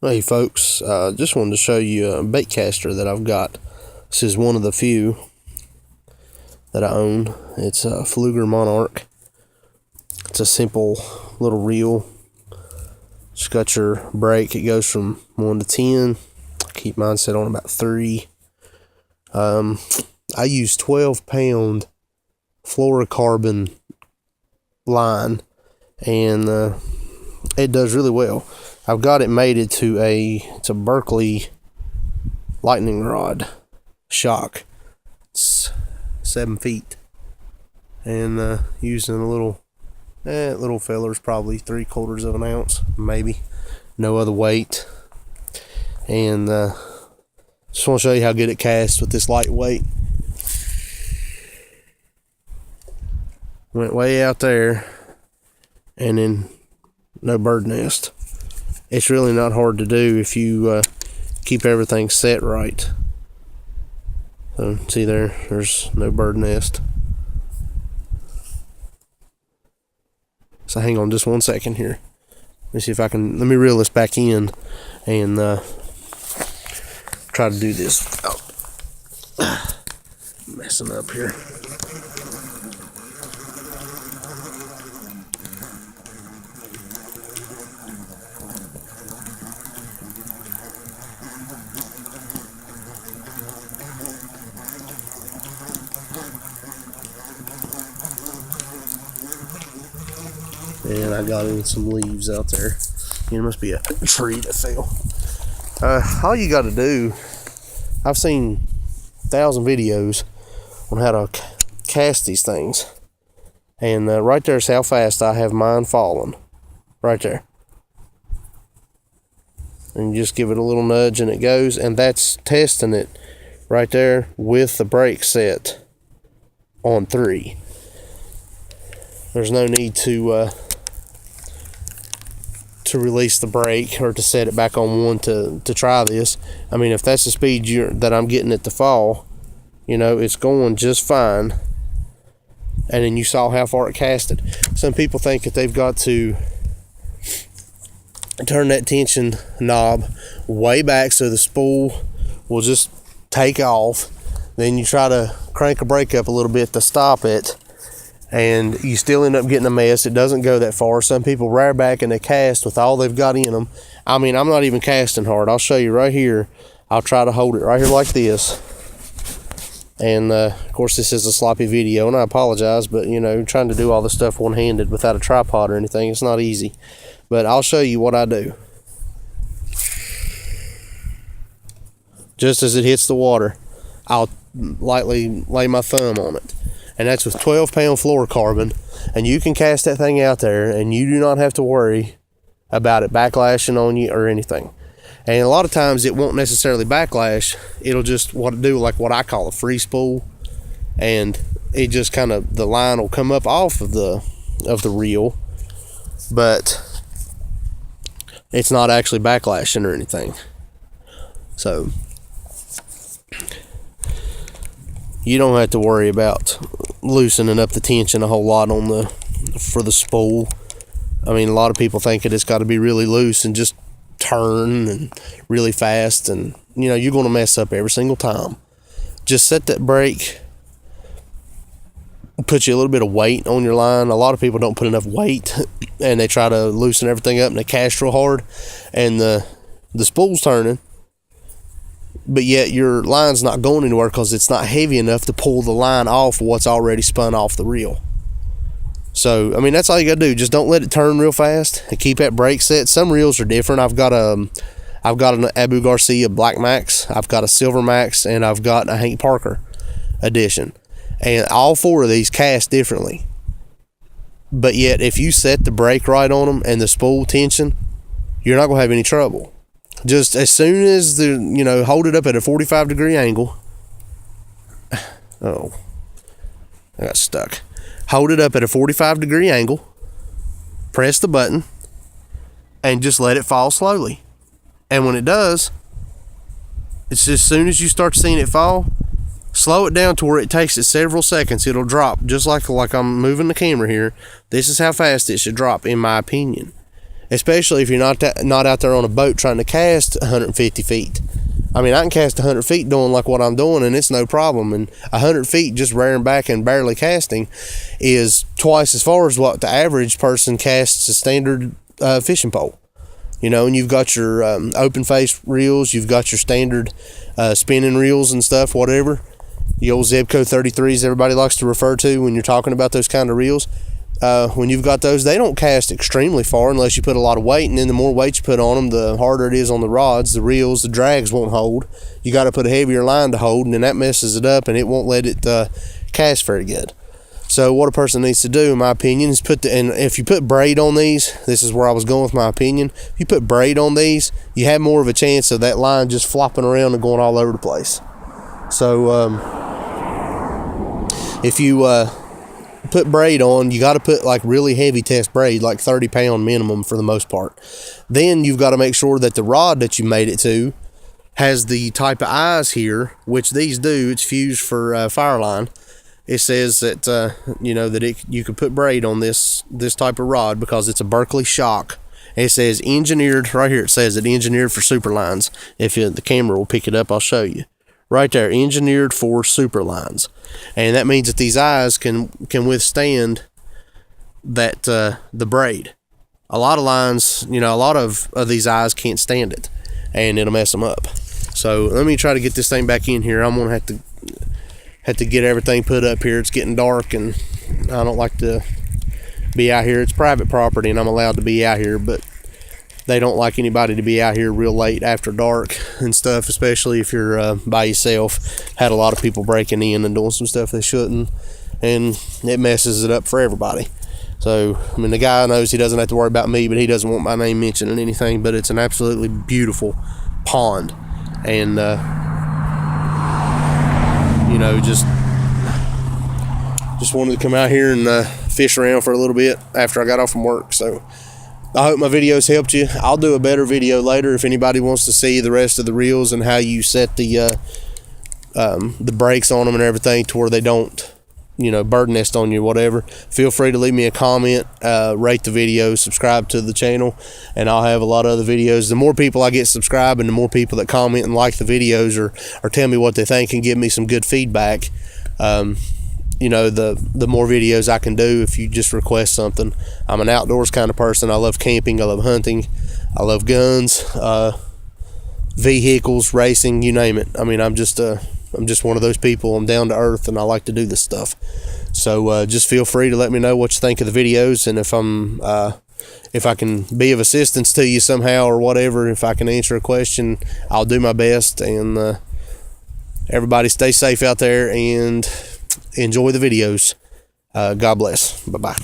Hey folks, just wanted to show you a bait caster that I've got. This is one of the few that I own. It's a Pfleuger Monarch. It's a simple little reel. Just got your break. It goes from 1 to 10. I keep mine set on about 3. I use 12-pound fluorocarbon line, and it does really well. I've got it mated to it's a Berkeley lightning rod shock. It's 7 feet, and using a little feller's probably 3/4 of an ounce, maybe. No other weight, and just want to show you how good it casts with this lightweight. Went way out there, and then no bird nest. It's really not hard to do if you keep everything set right. So see there's no bird nest. So hang on just 1 second here. Let me see if I can, let me reel this back in and try to do this without messing up here. And I got in some leaves out there. It must be a tree that fell. All you got to do, I've seen 1,000 videos on how to cast these things. And right there's how fast I have mine falling. Right there. And you just give it a little nudge and it goes. And that's testing it right there with the brake set on 3. There's no need to release the brake or to set it back on 1 to try this. I mean, if that's the speed that I'm getting it to fall, you know, it's going just fine. And then you saw how far it casted. Some people think that they've got to turn that tension knob way back so the spool will just take off. Then you try to crank a brake up a little bit to stop it, and you still end up getting a mess. It doesn't go that far. Some people rear back and they cast with all they've got in them. I mean, I'm not even casting hard. I'll show you right here. I'll try to hold it right here like this. And of course, this is a sloppy video, and I apologize, but you know, trying to do all this stuff one-handed without a tripod or anything, it's not easy. But I'll show you what I do. Just as it hits the water, I'll lightly lay my thumb on it. And that's with 12-pound fluorocarbon, and you can cast that thing out there and you do not have to worry about it backlashing on you or anything. And a lot of times it won't necessarily backlash. It'll just do like what I call a free spool, and it just kind of, the line will come up off of the reel, but it's not actually backlashing or anything. So you don't have to worry about loosening up the tension a whole lot for the spool. I mean, a lot of people think that it's got to be really loose and just turn and really fast, and you know, you're going to mess up every single time. Just set that brake, put you a little bit of weight on your line. A lot of people don't put enough weight, and they try to loosen everything up and they cast real hard, and the spool's turning, but yet your line's not going anywhere because it's not heavy enough to pull the line off what's already spun off the reel. So, I mean, that's all you got to do. Just don't let it turn real fast and keep that brake set. Some reels are different. I've got an Abu Garcia Black Max, I've got a Silver Max, and I've got a Hank Parker edition. And all 4 of these cast differently. But yet, if you set the brake right on them and the spool tension, you're not going to have any trouble. Just as soon as hold it up at a 45-degree angle. Oh, I got stuck. Hold it up at a 45-degree angle, press the button, and just let it fall slowly. And when it does, it's as soon as you start seeing it fall, slow it down to where it takes it several seconds. It'll drop just like I'm moving the camera here. This is how fast it should drop, in my opinion. especially if you're not out there on a boat trying to cast 150 feet. I mean, I can cast 100 feet doing like what I'm doing, and it's no problem. And 100 feet just rearing back and barely casting is twice as far as what the average person casts a standard fishing pole. You know, and you've got your open face reels, you've got your standard spinning reels and stuff, whatever. The old Zebco 33s everybody likes to refer to when you're talking about those kind of reels. When you've got those, they don't cast extremely far unless you put a lot of weight, and then the more weight you put on them, the harder it is on the rods, the reels, the drags won't hold. You got to put a heavier line to hold, and then that messes it up, and it won't let it cast very good. So what a person needs to do, in my opinion, is and if you put braid on these, this is where I was going with my opinion, if you put braid on these, you have more of a chance of that line just flopping around and going all over the place. So if you put braid on, you got to put like really heavy test braid, like 30 pound minimum for the most part. Then you've got to make sure that the rod that you made it to has the type of eyes here, which these do. It's fused for Fireline. It says that you know that you could put braid on this type of rod because it's a Berkeley shock. It says engineered right here. It says it engineered for superlines. If the camera will pick it up, I'll show you. Right there, engineered for super lines. And that means that these eyes can withstand that the braid. A lot of lines, you know, a lot of these eyes can't stand it, and it'll mess them up. So let me try to get this thing back in here. I'm gonna have to get everything put up here. It's getting dark, and I don't like to be out here. It's private property, and I'm allowed to be out here, but they don't like anybody to be out here real late after dark and stuff, especially if you're by yourself. Had a lot of people breaking in and doing some stuff they shouldn't, and it messes it up for everybody. So, I mean, the guy knows he doesn't have to worry about me, but he doesn't want my name mentioned in anything. But it's an absolutely beautiful pond, and you know, just wanted to come out here and fish around for a little bit after I got off from work. So I hope my videos helped you. I'll do a better video later if anybody wants to see the rest of the reels and how you set the brakes on them and everything to where they don't, you know, bird nest on you, whatever. Feel free to leave me a comment, rate the video, subscribe to the channel, and I'll have a lot of other videos. The more people I get subscribing, the more people that comment and like the videos or tell me what they think and give me some good feedback, you know, the more videos I can do if you just request something. I'm an outdoors kind of person. I love camping. I love hunting. I love guns, vehicles, racing, you name it. I mean, I'm just one of those people. I'm down to earth, and I like to do this stuff. So just feel free to let me know what you think of the videos, and if I can be of assistance to you somehow or whatever, if I can answer a question, I'll do my best. And everybody stay safe out there and enjoy the videos. God bless. Bye-bye.